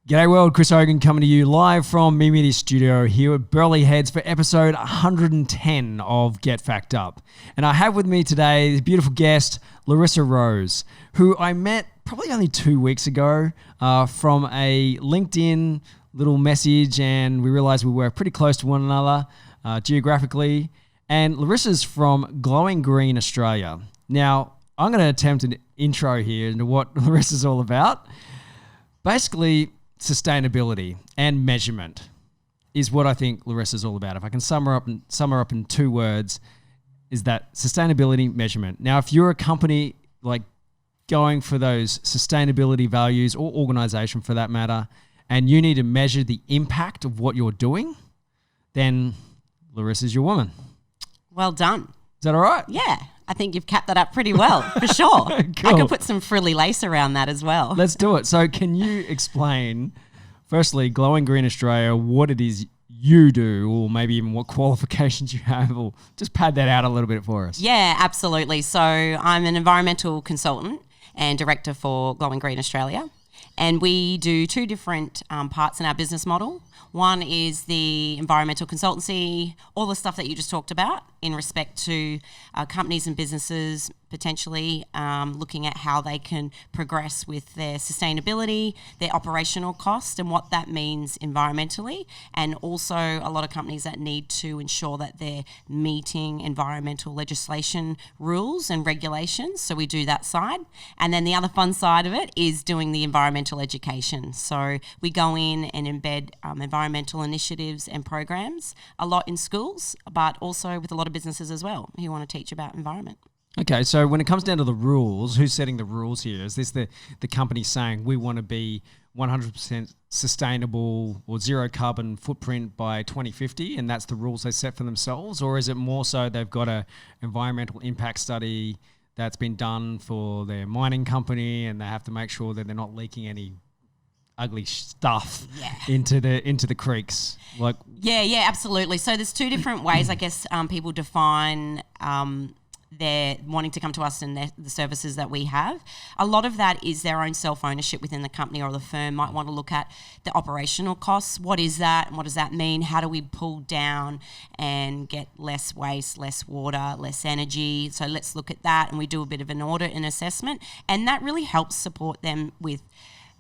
G'day world, Chris Hogan coming to you live from Me Media Studio here at Burleigh Heads for episode 110 of Get Fact Up. And I have with me today this beautiful guest, Larissa Rose, who I met probably only 2 weeks ago from a LinkedIn little message, and we realized we were pretty close to one another geographically. And Larissa's from Glowing Green Australia. Now, I'm going to attempt an intro here into what Larissa's all about. Basically, sustainability and measurement is what I think Larissa's all about. If I can sum her up in 2 words, is that sustainability, measurement. Now, if you're a company like going for those sustainability values, or organization for that matter, and you need to measure the impact of what you're doing, then Larissa's your woman. Well done. Is that all right? Yeah, I think you've capped that up pretty well, for sure. Cool. I could put some frilly lace around that as well. Let's do it. So can you explain, firstly, Glowing Green Australia, what it is you do, or maybe even what qualifications you have, or just pad that out a little bit for us? Yeah, absolutely. So I'm an environmental consultant and director for Glowing Green Australia. And we do 2 different parts in our business model. One is the environmental consultancy, all the stuff that you just talked about in respect to companies and businesses potentially looking at how they can progress with their sustainability, their operational cost, and what that means environmentally. And also a lot of companies that need to ensure that they're meeting environmental legislation rules and regulations. So we do that side. And then the other fun side of it is doing the environmental education. So we go in and embed environmental initiatives and programs a lot in schools, but also with a lot of businesses as well who want to teach about environment. Okay, so when it comes down to the rules, who's setting the rules here? Is this the company saying we want to be 100% sustainable or zero carbon footprint by 2050, and that's the rules they set for themselves? Or is it more so they've got an environmental impact study that's been done for their mining company and they have to make sure that they're not leaking any ugly stuff into the creeks? Yeah, absolutely. So there's 2 different ways, I guess, people define they're wanting to come to us and the services that we have. A lot of that is their own self-ownership within the company or the firm might want to look at the operational costs. What is that and what does that mean? How do we pull down and get less waste, less water, less energy? So let's look at that, and we do a bit of an audit and assessment, and that really helps support them with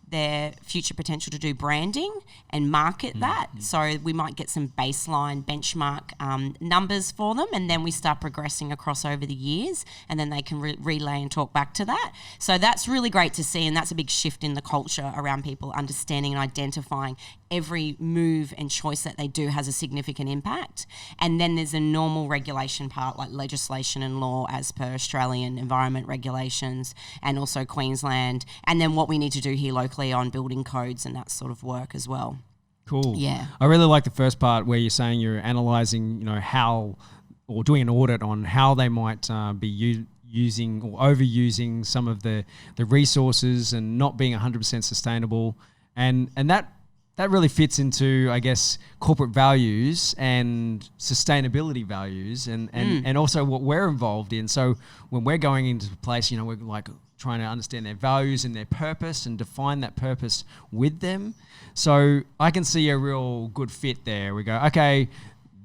their future potential to do branding and market that. So we might get some baseline benchmark numbers for them, and then we start progressing across over the years, and then they can relay and talk back to that. So that's really great to see, and that's a big shift in the culture around people understanding and identifying every move and choice that they do has a significant impact. And then there's a normal regulation part like legislation and law as per Australian environment regulations and also Queensland, and then what we need to do here locally on building codes and that sort of work as well. Cool. Yeah. I really like the first part where you're saying you're analysing, how, or doing an audit on how they might be using or overusing some of the resources and not being 100% sustainable. And that really fits into, I guess, corporate values and sustainability values and also what we're involved in. So when we're going into a place, we're like trying to understand their values and their purpose and define that purpose with them. So I can see a real good fit there. We go, okay,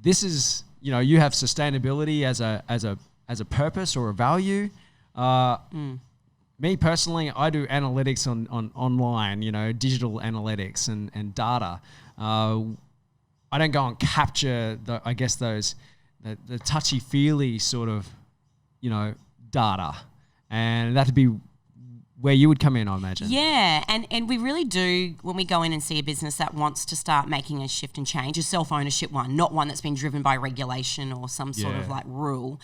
this is, you have sustainability as a purpose or a value. Me personally, I do analytics on online, digital analytics and data. I don't go and capture the touchy-feely sort of, data. And that'd be where you would come in, I imagine. Yeah, and we really do, when we go in and see a business that wants to start making a shift and change, a self-ownership one, not one that's been driven by regulation or some sort of rule.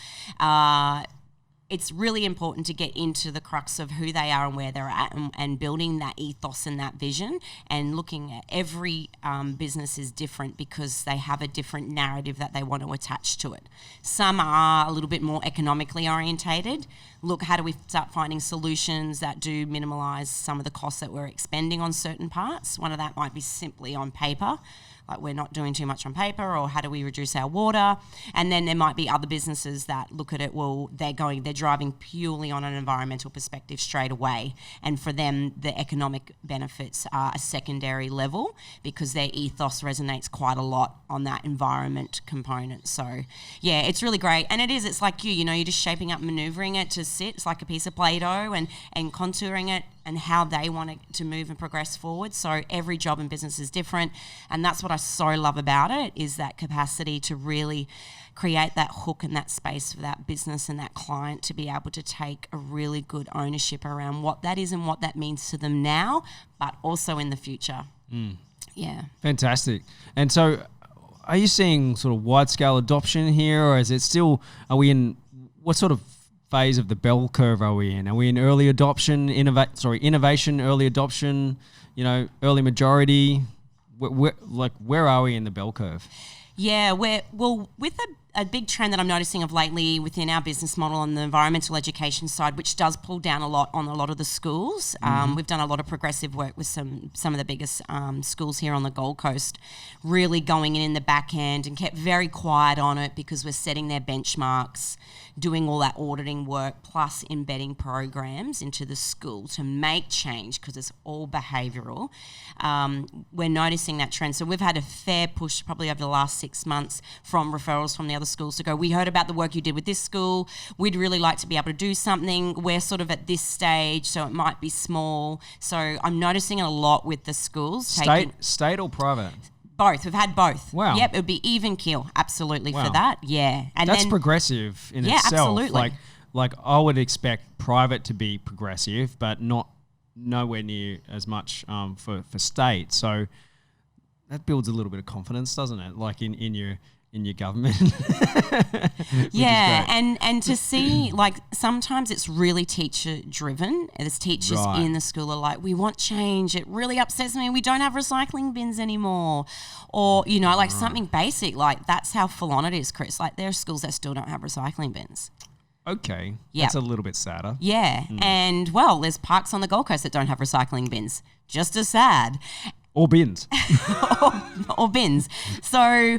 It's really important to get into the crux of who they are and where they're at, and building that ethos and that vision, and looking at every business is different because they have a different narrative that they want to attach to it. Some are a little bit more economically orientated. Look, how do we start finding solutions that do minimise some of the costs that we're expending on certain parts? One of that might be simply on paper. like we're not doing too much on paper, or how do we reduce our water? And then there might be other businesses that look at it, well, they're driving purely on an environmental perspective straight away. And for them, the economic benefits are a secondary level because their ethos resonates quite a lot on that environment component. So yeah, it's really great. And it's like you're just shaping up, maneuvering it to sit. It's like a piece of Play-Doh and contouring it and how they want it to move and progress forward. So every job and business is different. And that's what I so love about it, is that capacity to really create that hook and that space for that business and that client to be able to take a really good ownership around what that is and what that means to them now, but also in the future. Yeah. Fantastic. And so are you seeing sort of wide-scale adoption here, or is it still, what sort of phase of the bell curve are we in? Are we in early adoption, innovation, early adoption, early majority? Where are we in the bell curve? Yeah, with a big trend that I'm noticing of lately within our business model on the environmental education side, which does pull down a lot on a lot of the schools. We've done a lot of progressive work with some of the biggest schools here on the Gold Coast, really going in the back end, and kept very quiet on it because we're setting their benchmarks, doing all that auditing work, plus embedding programs into the school to make change, because it's all behavioural. We're noticing that trend. So we've had a fair push probably over the last 6 months from referrals from the other schools to go, we heard about the work you did with this school. We'd really like to be able to do something. We're sort of at this stage, so it might be small. So I'm noticing it a lot with the schools. State or private? Both. We've had both. Wow. Yep, it would be even keel, absolutely, for that. Yeah. And that's progressive in itself. Yeah, absolutely. Like I would expect private to be progressive, but nowhere near as much for state. So that builds a little bit of confidence, doesn't it? Like in your government. Yeah, and to see, like, sometimes it's really teacher driven. There's teachers in the school are like, we want change. It really upsets me. We don't have recycling bins anymore. Or, something basic, like that's how full on it is, Chris. Like there are schools that still don't have recycling bins. Okay. Yep. That's a little bit sadder. Yeah. And there's parks on the Gold Coast that don't have recycling bins. Just as sad. Or bins. or bins. So,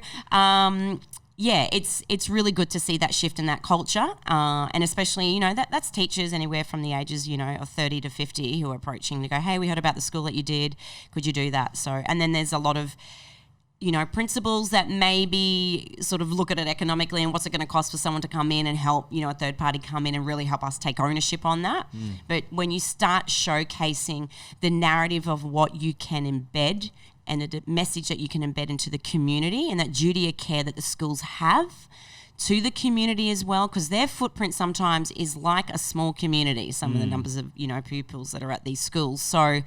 it's really good to see that shift in that culture. And especially, that's teachers anywhere from the ages, of 30 to 50 who are approaching to go, hey, we heard about the school that you did. Could you do that? So, and then there's a lot of, principals that maybe sort of look at it economically and what's it going to cost for someone to come in and help, a third party come in and really help us take ownership on that. But when you start showcasing the narrative of what you can embed and the message that you can embed into the community and that duty of care that the schools have to the community as well, because their footprint sometimes is like a small community, some of the numbers of, pupils that are at these schools. So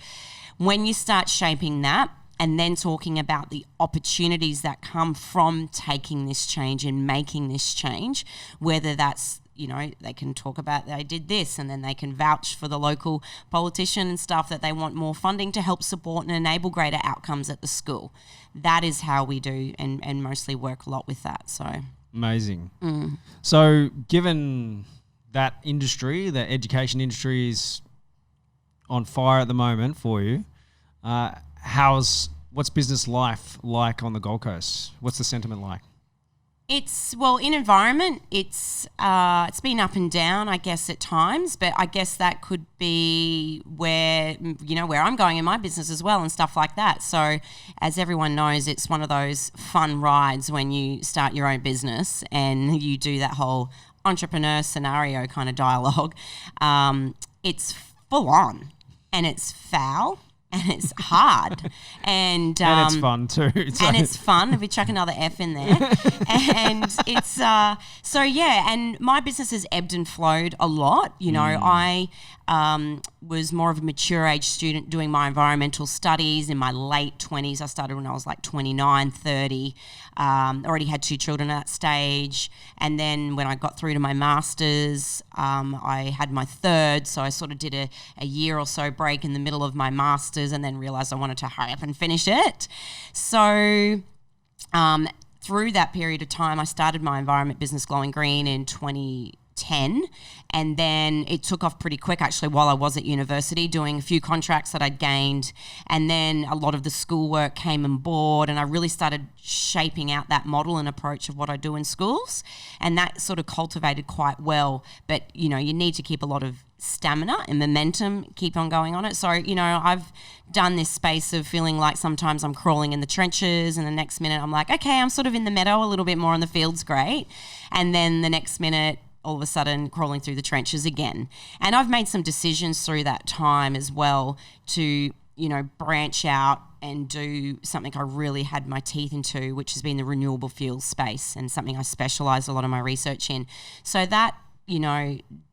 when you start shaping that, and then talking about the opportunities that come from taking this change and making this change, whether that's, they can talk about they did this and then they can vouch for the local politician and stuff that they want more funding to help support and enable greater outcomes at the school. That is how we do and mostly work a lot with that. So amazing. So given that industry, the education industry is on fire at the moment for you, what's business life like on the Gold Coast? What's the sentiment like? In environment, it's been up and down, I guess, at times, but I guess that could be where I'm going in my business as well and stuff like that. So as everyone knows, it's one of those fun rides when you start your own business and you do that whole entrepreneur scenario kind of dialogue. It's full on and it's foul. And it's hard. And it's fun too. And it's fun if we chuck another F in there. And it's, and my business has ebbed and flowed a lot. I was more of a mature age student doing my environmental studies in my late 20s. I started when I was like 29, 30. Already had 2 children at that stage. And then when I got through to my master's, I had my 3rd. So I sort of did a year or so break in the middle of my master's and then realised I wanted to hurry up and finish it. So through that period of time, I started my environment business, Glowing Green, in 2010. 10, and then it took off pretty quick actually while I was at university doing a few contracts that I'd gained, and then a lot of the schoolwork came on board, and I really started shaping out that model and approach of what I do in schools, and that sort of cultivated quite well. But you need to keep a lot of stamina and momentum, keep on going on it. So I've done this space of feeling like sometimes I'm crawling in the trenches, and the next minute I'm like, okay, I'm sort of in the meadow a little bit more, and the field's great, and then the next minute all of a sudden crawling through the trenches again. And I've made some decisions through that time as well to branch out and do something I really had my teeth into, which has been the renewable fuels space, and something I specialise a lot of my research in. So that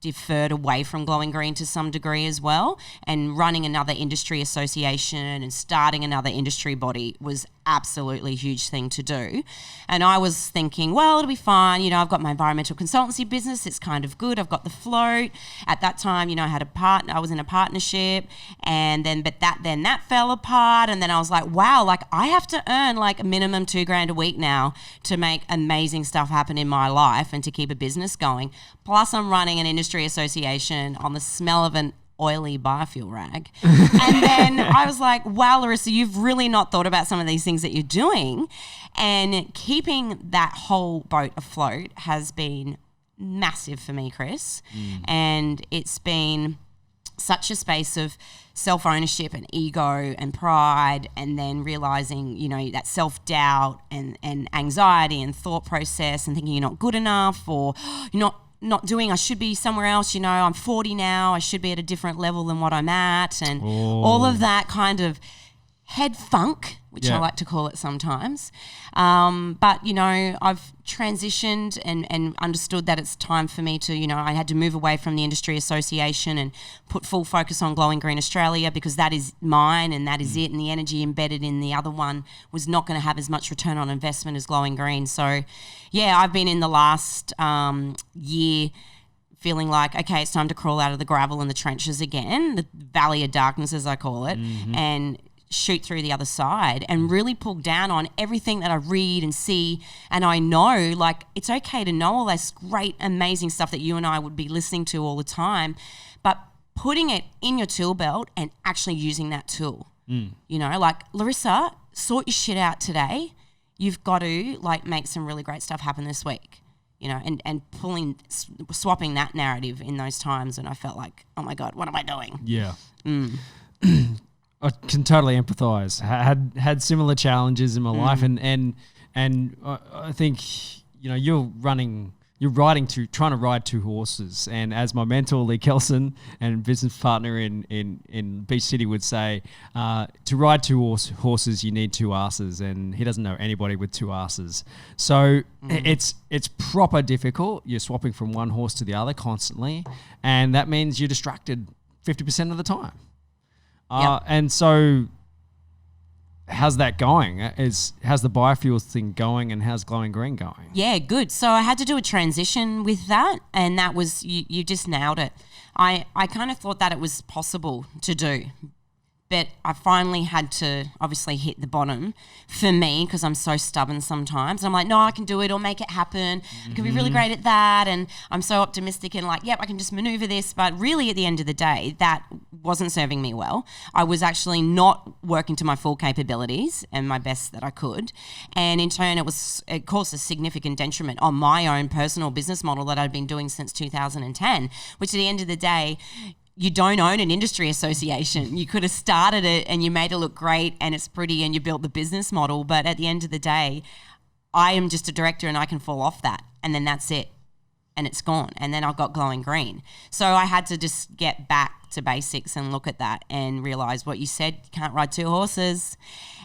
deferred away from Glowing Green to some degree as well, and running another industry association and starting another industry body was absolutely a huge thing to do. And I was thinking, well, it'll be fine. I've got my environmental consultancy business. It's kind of good. I've got the float. At that time, I had a partner. I was in a partnership, and then that fell apart. And then I was like, wow, like I have to earn like a minimum $2,000 a week now to make amazing stuff happen in my life and to keep a business going. Plus, I'm running an industry association on the smell of an oily biofuel rag. And then I was like, wow, Larissa, you've really not thought about some of these things that you're doing. And keeping that whole boat afloat has been massive for me, Chris. And it's been such a space of self-ownership and ego and pride, and then realizing, that self-doubt and anxiety and thought process, and thinking you're not good enough, or you're not doing, I should be somewhere else, I'm 40 now, I should be at a different level than what I'm at, and all of that kind of head funk, which I like to call it sometimes. But, I've transitioned and understood that it's time for me to, I had to move away from the industry association and put full focus on Glowing Green Australia, because that is mine and that is it. And the energy embedded in the other one was not going to have as much return on investment as Glowing Green. So, I've been in the last year feeling like, okay, it's time to crawl out of the gravel and the trenches again, the valley of darkness, as I call it, and shoot through the other side, and really pull down on everything that I read and see. And I know, like, it's okay to know all this great, amazing stuff that you and I would be listening to all the time, but putting it in your tool belt and actually using that tool. Like, Larissa, sort your shit out today. You've got to, like, make some really great stuff happen this week. And swapping that narrative in those times when I felt like, oh my God, what am I doing? Yeah. I can totally empathise. Had similar challenges in my life, and I think you're trying to ride two horses. And as my mentor Lee Kelson and business partner in Beach City would say, to ride two horses you need two asses, and he doesn't know anybody with two asses. So it's proper difficult. You're swapping from one horse to the other constantly, and that means you're distracted 50% of the time. And so how's that going? How's the biofuels thing going, and how's Glowing Green going? Yeah, good. So I had to do a transition with that, and that was, you just nailed it. I kind of thought that it was possible to do, but I finally had to obviously hit the bottom for me, because I'm so stubborn sometimes. I'm like, no, I can do it, or make it happen. I can be really great at that. And I'm so optimistic and like, yep, I can just maneuver this. But really at the end of the day, that wasn't serving me well. I was actually not working to my full capabilities and my best that I could. And in turn, it caused a significant detriment on my own personal business model that I'd been doing since 2010, which at the end of the day, you don't own an industry association. You could have started it and you made it look great and it's pretty and you built the business model. But at the end of the day, I am just a director and I can fall off that. And then that's it. And it's gone. And then I've got Glowing Green. So I had to just get back to basics and look at that and realize what you said, you can't ride two horses.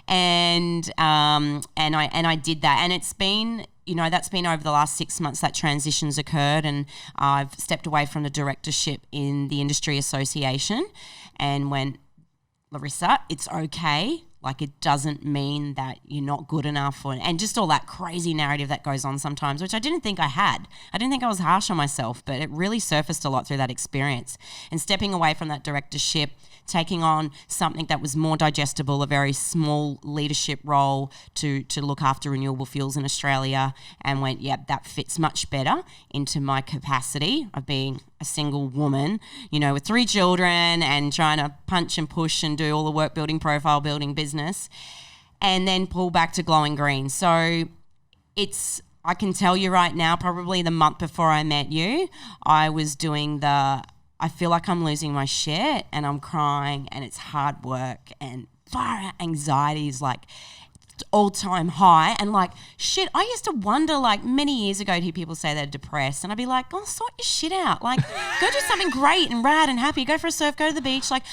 And I did that. And it's been, that's been over the last 6 months that transition's occurred, and I've stepped away from the directorship in the industry association and went, Larissa, it's okay. Like, it doesn't mean that you're not good enough, and just all that crazy narrative that goes on sometimes, which I didn't think I had. I didn't think I was harsh on myself, but it really surfaced a lot through that experience. And stepping away from that directorship, taking on something that was more digestible, a very small leadership role to look after renewable fuels in Australia, and went, yep, that fits much better into my capacity of being a single woman, with 3 children and trying to punch and push and do all the work building, profile building business, and then pull back to glowing green. So I can tell you right now, probably the month before I met you, I was doing I feel like I'm losing my shit and I'm crying and it's hard work and fire anxiety is like all-time high, and like shit, I used to wonder, like many years ago, to hear people say they're depressed, and I'd be like, oh, sort your shit out, like go do something great and rad and happy, go for a surf, go to the beach. Like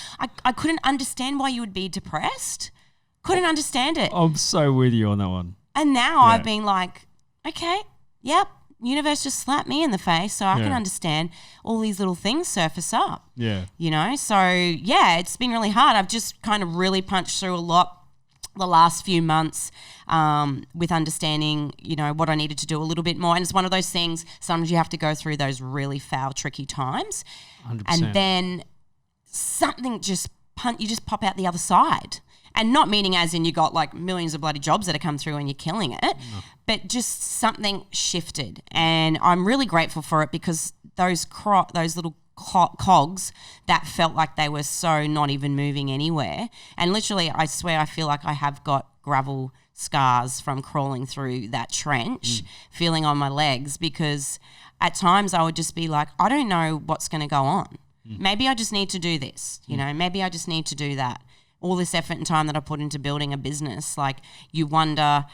I couldn't understand why you would be depressed. Couldn't understand it. I'm so with you on that one. And now I've been like, okay, yep, universe just slapped me in the face, so I can understand all these little things surface up. Yeah. So yeah, it's been really hard. I've just kind of really punched through a lot the last few months with understanding, what I needed to do a little bit more. And it's one of those things, sometimes you have to go through those really foul, tricky times. 100%. And then something you just pop out the other side. And not meaning as in you got like millions of bloody jobs that have come through and you're killing it, but just something shifted. And I'm really grateful for it, because those little cogs that felt like they were so not even moving anywhere. And literally, I swear, I feel like I have got gravel scars from crawling through that trench, feeling on my legs, because at times I would just be like, I don't know what's going to go on. Maybe I just need to do this, maybe I just need to do that. All this effort and time that I put into building a business, like, you wonder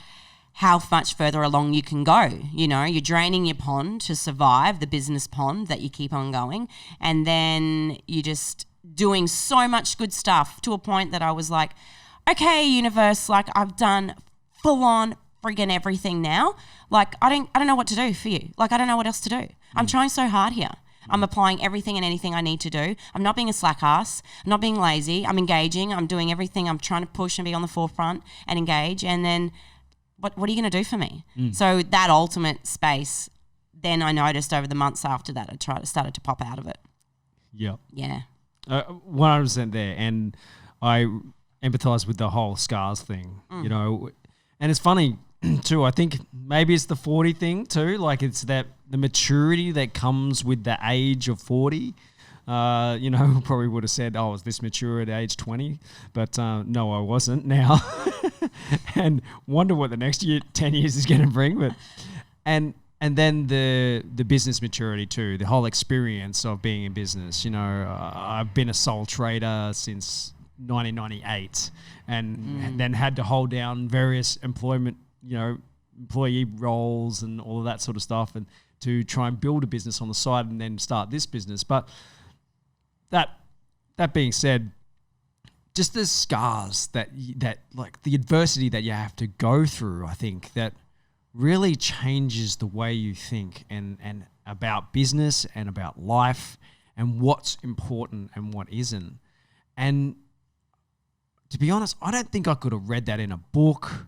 how much further along you can go. You're draining your pond to survive, the business pond that you keep on going. And then you're just doing so much good stuff to a point that I was like, okay, universe, like, I've done full on friggin' everything now. Like, I don't know what to do for you. Like, I don't know what else to do. I'm trying so hard here. I'm applying everything and anything I need to do. I'm not being a slack ass. I'm not being lazy. I'm engaging. I'm doing everything. I'm trying to push and be on the forefront and engage. And then what are you going to do for me? So that ultimate space, then I noticed over the months after that, I started to pop out of it. Yep. Yeah. 100% there. And I empathize with the whole scars thing, and it's funny too. I think maybe it's the 40 thing too. Like, it's that the maturity that comes with the age of 40. Probably would have said, oh, I was this mature at age 20, but no, I wasn't now. And wonder what the next 10 years is going to bring. But and then the business maturity too, the whole experience of being in business. I've been a sole trader since 1998, and then had to hold down various employee roles and all of that sort of stuff, and to try and build a business on the side and then start this business. But that being said, just the scars that like the adversity that you have to go through, I think that really changes the way you think and about business and about life and what's important and what isn't. And to be honest, I don't think I could have read that in a book.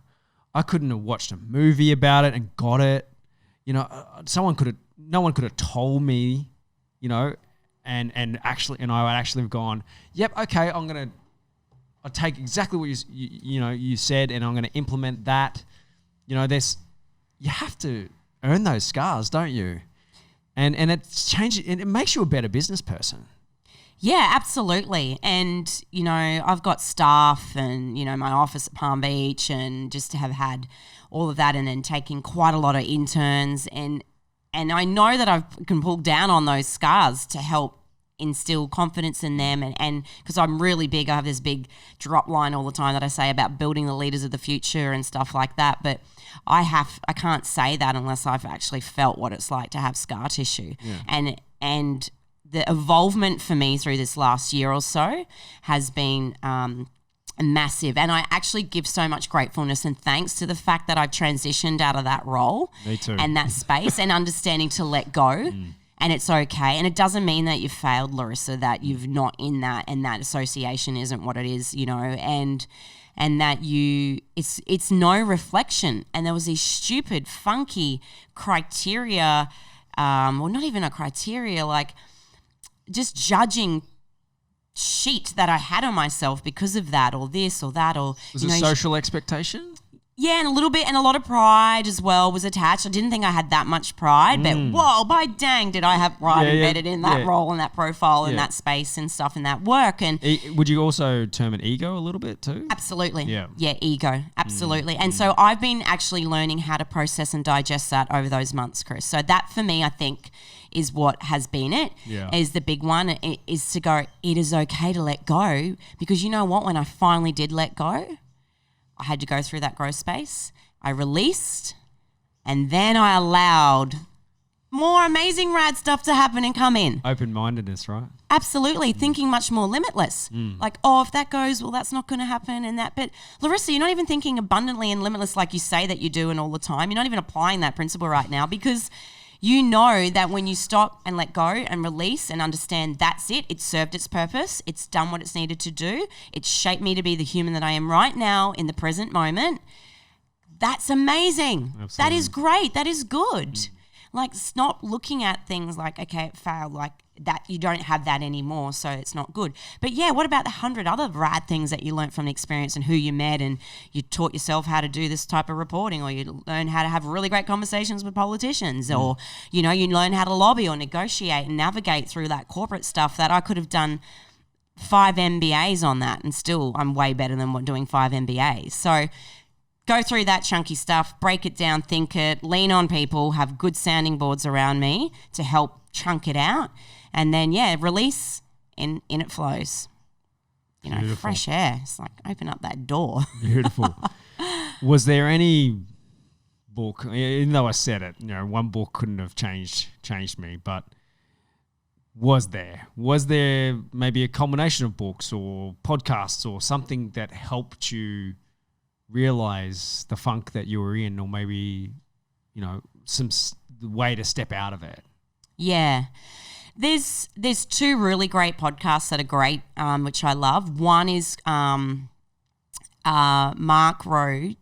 I couldn't have watched a movie about it and got it. No one could have told me, and I would actually have gone, yep, okay, I'll take exactly what you said, and I'm going to implement that. You have to earn those scars, don't you? And it's changed, and it makes you a better business person. Yeah, absolutely. And, I've got staff and, my office at Palm Beach, and just to have had all of that, and then taking quite a lot of interns. And I know that I can pull down on those scars to help instill confidence in them. And because I'm really big, I have this big drop line all the time that I say about building the leaders of the future and stuff like that. But I can't say that unless I've actually felt what it's like to have scar tissue. Yeah. And the evolvement for me through this last year or so has been massive. And I actually give so much gratefulness and thanks to the fact that I've transitioned out of that role. Me too. And that space and understanding to let go and it's okay. And it doesn't mean that you've failed, Larissa, that you've not in that, and that association isn't what it is, you know, and that it's no reflection. And there was these stupid, funky criteria, well, not even a criteria, like just judging sheet that I had on myself because of that or this or that, or was it social expectation? Yeah, and a little bit, and a lot of pride as well was attached. I didn't think I had that much pride, but whoa, by dang, did I have pride embedded in that role and that profile and that space and stuff and that work. And would you also term it ego a little bit too? Absolutely. Yeah, ego, absolutely. And so I've been actually learning how to process and digest that over those months, Chris. So that for me, I think, is what has been is the big one, is to go, it is okay to let go, because you know what, when I finally did let go, I had to go through that growth space. I released, and then I allowed more amazing rad stuff to happen and come in. Open-mindedness, right? Absolutely. Thinking much more limitless. Like, oh, if that goes, well, that's not going to happen and that. But Larissa, you're not even thinking abundantly and limitless like you say that you do and all the time. You're not even applying that principle right now, because you know that when you stop and let go and release and understand that's it, it's served its purpose, it's done what it's needed to do, it's shaped me to be the human that I am right now in the present moment. That's amazing. Absolutely. That is great. That is good. Like, stop looking at things like, okay, it failed, like that, you don't have that anymore, so it's not good. But yeah, what about the 100 other rad things that you learned from the experience and who you met, and you taught yourself how to do this type of reporting, or you learn how to have really great conversations with politicians, or, you know, you learn how to lobby or negotiate and navigate through that corporate stuff that I could have done 5 MBAs on that, and still I'm way better than doing 5 MBAs. So go through that chunky stuff, break it down, think it, lean on people, have good sounding boards around me to help chunk it out. And then, release, in it flows. You know, Beautiful. Fresh air. It's like, open up that door. Beautiful. Was there any book, even though I said it, you know, one book couldn't have changed me, but was there maybe a combination of books or podcasts or something that helped you realize the funk that you were in, or maybe, you know, some way to step out of it? Yeah. There's 2 really great podcasts that are great, which I love. One is Mark Rogues.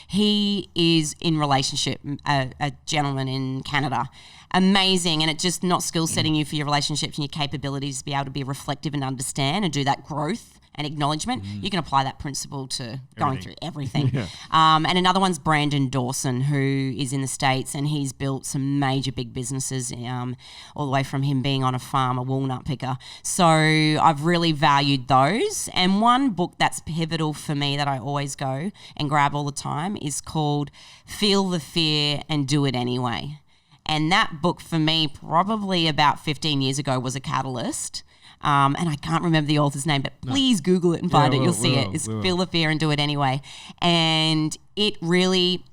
He is in relationship, a gentleman in Canada. Amazing. And it just not skill setting you for your relationships and your capabilities to be able to be reflective and understand and do that growth and acknowledgement. You can apply that principle to going through everything. And another one's Brandon Dawson, who is in the States, and he's built some major big businesses, all the way from him being on a farm, a walnut picker. So I've really valued those. And one book that's pivotal for me that I always go and grab all the time is called Feel the Fear and Do It Anyway. And that book for me, probably about 15 years ago, was a catalyst. And I can't remember the author's name, but please Google it and find it. You'll see it. It's Feel the Fear and Do It Anyway. And it really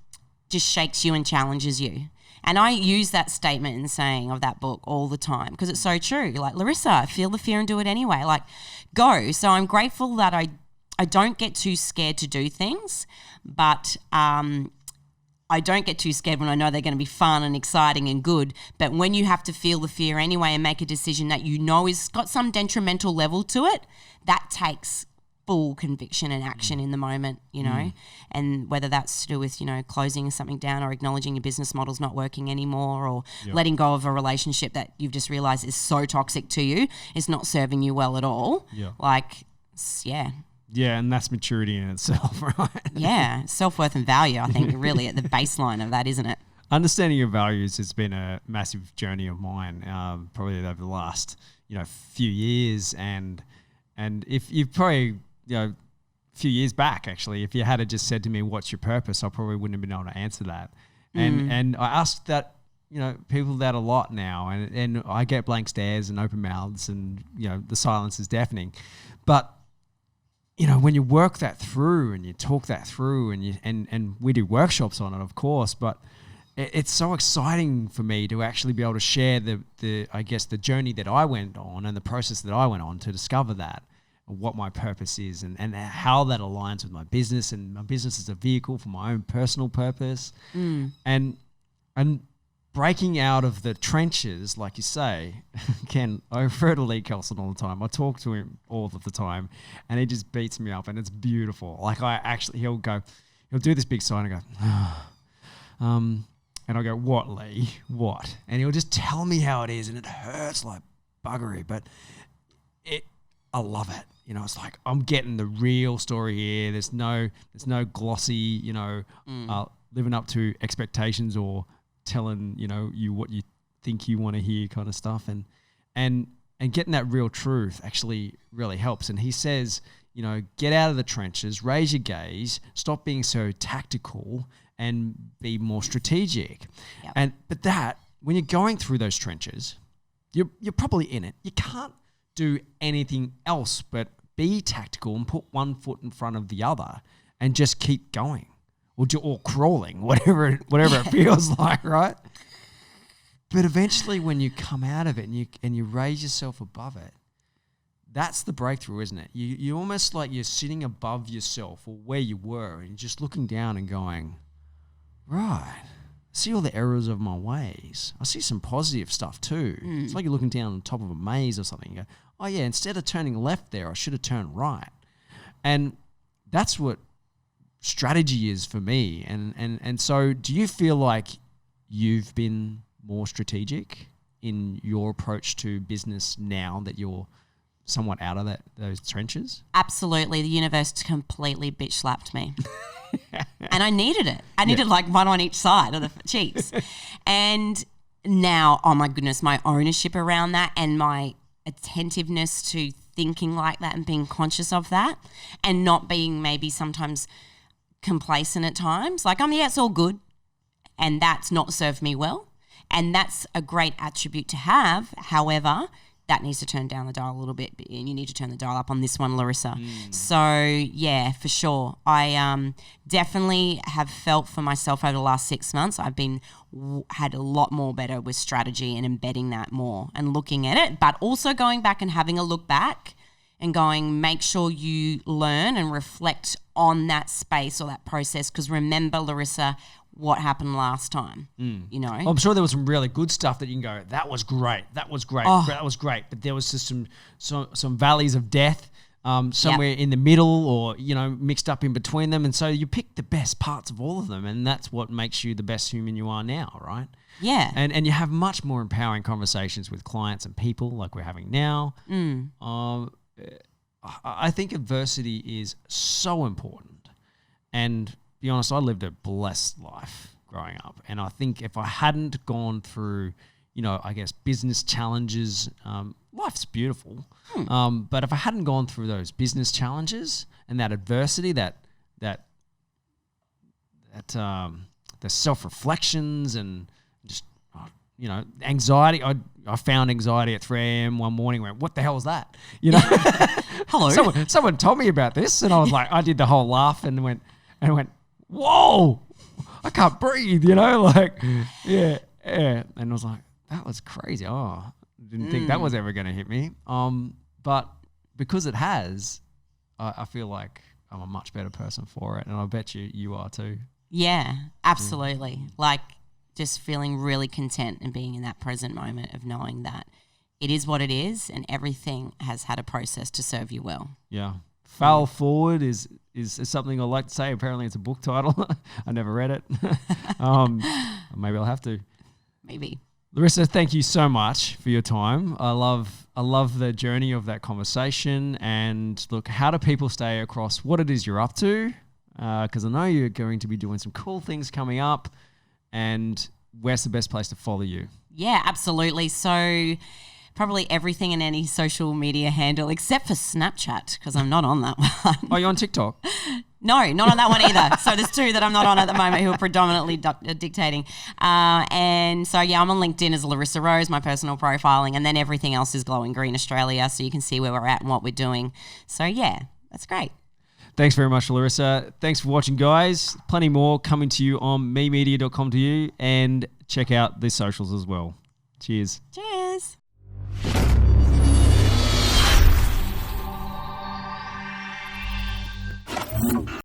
just shakes you and challenges you. And I use that statement and saying of that book all the time, because it's so true. Like, Larissa, feel the fear and do it anyway. Like, go. So I'm grateful that I don't get too scared to do things, but I don't get too scared when I know they're going to be fun and exciting and good. But when you have to feel the fear anyway and make a decision that you know is got some detrimental level to it, that takes full conviction and action in the moment, you know. And whether that's to do with, you know, closing something down or acknowledging your business model's not working anymore, or letting go of a relationship that you've just realized is so toxic to you, it's not serving you well at all. Yeah, and that's maturity in itself, right? Yeah, self-worth and value, I think, really at the baseline of that, isn't it? Understanding your values has been a massive journey of mine, probably over the last, you know, few years. And if you've probably, you know, a few years back, actually, if you had just said to me, what's your purpose, I probably wouldn't have been able to answer that. And I ask that, you know, people that a lot now, and I get blank stares and open mouths, and, you know, the silence is deafening. But you know, when you work that through and you talk that through, and we do workshops on it, of course, but it's so exciting for me to actually be able to share the I guess the journey that I went on and the process that I went on to discover that, what my purpose is, and how that aligns with my business, and my business is a vehicle for my own personal purpose. And breaking out of the trenches, like you say, Ken, I refer to Lee Kelson all the time. I talk to him all of the time, and he just beats me up, and it's beautiful. Like he'll do this big sign and go, and I'll go, what, Lee? What? And he'll just tell me how it is, and it hurts like buggery, but I love it. You know, it's like I'm getting the real story here. There's no glossy, living up to expectations or telling, you what you think you want to hear kind of stuff. And getting that real truth actually really helps. And he says, get out of the trenches, raise your gaze, stop being so tactical and be more strategic. Yep. But that, when you're going through those trenches, you're probably in it. You can't do anything else but be tactical and put one foot in front of the other and just keep going or crawling, whatever it feels like, right? But eventually when you come out of it and you raise yourself above it, that's the breakthrough, isn't it? You almost like you're sitting above yourself or where you were and you're just looking down and going, right, I see all the errors of my ways. I see some positive stuff too. It's like you're looking down on top of a maze or something. You go, oh yeah, instead of turning left there, I should have turned right. And that's what strategy is for me. And so do you feel like you've been more strategic in your approach to business now that you're somewhat out of those trenches? Absolutely. The universe completely bitch slapped me. And I needed it. I needed like one on each side of the cheeks. And now, oh my goodness, my ownership around that and my attentiveness to thinking like that and being conscious of that and not being maybe sometimes complacent at times. Like, it's all good. And that's not served me well. And that's a great attribute to have. However, that needs to turn down the dial a little bit, and you need to turn the dial up on this one, Larissa. So, yeah, for sure. I definitely have felt for myself over the last 6 months, I've had a lot more better with strategy and embedding that more and looking at it, but also going back and having a look back and going, make sure you learn and reflect on that space or that process, because remember, Larissa, what happened last time, Well, I'm sure there was some really good stuff that you can go, that was great, that was great, that was great. But there was just some valleys of death somewhere in the middle or, mixed up in between them. And so you pick the best parts of all of them, and that's what makes you the best human you are now, right? Yeah. And you have much more empowering conversations with clients and people like we're having now. I think adversity is so important. And be honest, I lived a blessed life growing up. And I think if I hadn't gone through, I guess business challenges, life's beautiful. But if I hadn't gone through those business challenges and that adversity, the self-reflections and just, anxiety. I found anxiety at 3 a.m. one morning. Went, what the hell was that? Hello. Someone told me about this, and I was like, I did the whole laugh and went, whoa, I can't breathe. Yeah. And I was like, that was crazy. Oh, didn't think that was ever going to hit me. But because it has, I feel like I'm a much better person for it, and I bet you are too. Yeah, absolutely. Like, just feeling really content and being in that present moment of knowing that it is what it is and everything has had a process to serve you well. Yeah. Fail Forward is something I like to say. Apparently it's a book title. I never read it. Maybe I'll have to. Maybe. Larissa, thank you so much for your time. I love the journey of that conversation. And look, how do people stay across what it is you're up to? Because I know you're going to be doing some cool things coming up. And where's the best place to follow you? Yeah, absolutely. So probably everything in any social media handle except for Snapchat, because I'm not on that one. Oh, you're on TikTok? No, not on that one either. So there's 2 that I'm not on at the moment who are predominantly dictating. And so, yeah, I'm on LinkedIn as Larissa Rose, my personal profiling, and then everything else is Glowing Green Australia, so you can see where we're at and what we're doing. So, yeah, that's great. Thanks very much, Larissa. Thanks for watching, guys. Plenty more coming to you on memedia.com.au, and check out the socials as well. Cheers. Cheers.